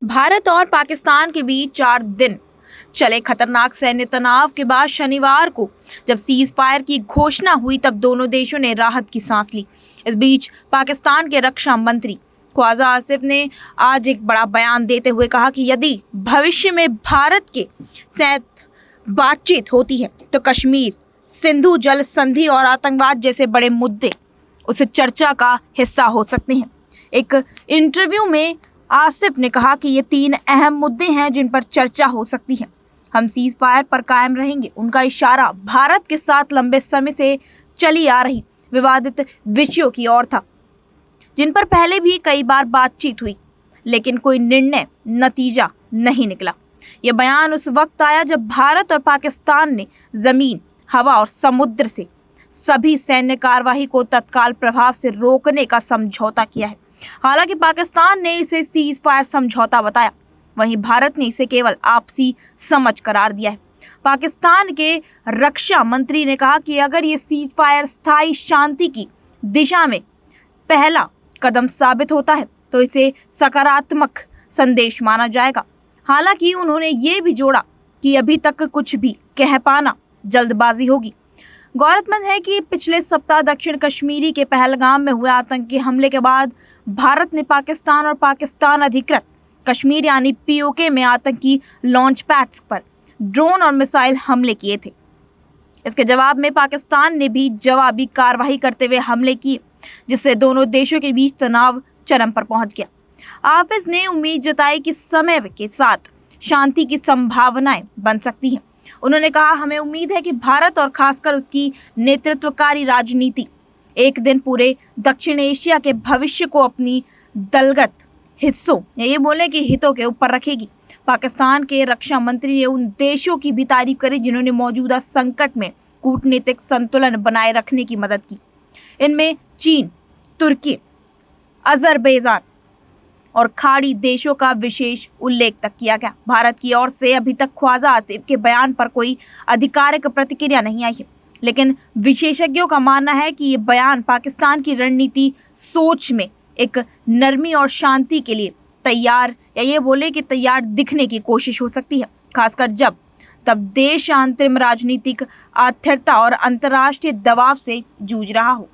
भारत और पाकिस्तान के बीच 4 दिन चले खतरनाक सैन्य तनाव के बाद शनिवार को जब सीज फायर की घोषणा हुई तब दोनों देशों ने राहत की सांस ली। इस बीच पाकिस्तान के रक्षा मंत्री ख्वाजा आसिफ ने आज एक बड़ा बयान देते हुए कहा कि यदि भविष्य में भारत के साथ बातचीत होती है तो कश्मीर, सिंधु जल संधि और आतंकवाद जैसे बड़े मुद्दे उस चर्चा का हिस्सा हो सकते हैं। एक इंटरव्यू में आसिफ ने कहा कि ये 3 अहम मुद्दे हैं जिन पर चर्चा हो सकती है। हम सीज फायर पर कायम रहेंगे। उनका इशारा भारत के साथ लंबे समय से चली आ रही विवादित विषयों की ओर था, जिन पर पहले भी कई बार बातचीत हुई, लेकिन कोई नतीजा नहीं निकला। यह बयान उस वक्त आया जब भारत और पाकिस्तान ने जमीन, हवा और समुद्र से सभी सैन्य कार्रवाई को तत्काल प्रभाव से रोकने का समझौता किया है। हालांकि पाकिस्तान ने इसे सीज फायर समझौता बताया, वहीं भारत ने इसे केवल आपसी समझ करार दिया है। पाकिस्तान के रक्षा मंत्री ने कहा कि अगर ये सीज फायर स्थायी शांति की दिशा में पहला कदम साबित होता है तो इसे सकारात्मक संदेश माना जाएगा। हालांकि उन्होंने ये भी जोड़ा कि अभी तक कुछ भी कह पाना जल्दबाजी होगी। गौरतलब है कि पिछले सप्ताह दक्षिण कश्मीरी के पहलगाम में हुए आतंकी हमले के बाद भारत ने पाकिस्तान और पाकिस्तान अधिकृत कश्मीर यानी पीओके में आतंकी लॉन्च पैड्स पर ड्रोन और मिसाइल हमले किए थे। इसके जवाब में पाकिस्तान ने भी जवाबी कार्रवाई करते हुए हमले किए, जिससे दोनों देशों के बीच तनाव चरम पर पहुंच गया। आफिस ने उम्मीद जताई कि समय के साथ शांति की संभावनाएं बन सकती हैं। उन्होंने कहा, हमें उम्मीद है कि भारत और खासकर उसकी नेतृत्वकारी राजनीति एक दिन पूरे दक्षिण एशिया के भविष्य को अपनी दलगत हिस्सों या ये बोले कि हितों के ऊपर रखेगी। पाकिस्तान के रक्षा मंत्री ने उन देशों की भी तारीफ करी जिन्होंने मौजूदा संकट में कूटनीतिक संतुलन बनाए रखने की मदद की। इनमें चीन, तुर्की, अजरबैजान और खाड़ी देशों का विशेष उल्लेख तक किया गया। भारत की ओर से अभी तक ख्वाजा आसिफ के बयान पर कोई आधिकारिक प्रतिक्रिया नहीं आई है, लेकिन विशेषज्ञों का मानना है कि ये बयान पाकिस्तान की रणनीति सोच में एक नरमी और शांति के लिए तैयार या ये बोले कि तैयार दिखने की कोशिश हो सकती है, खासकर तब देश अंतरिम राजनीतिक अस्थिरता और अंतर्राष्ट्रीय दबाव से जूझ रहा हो।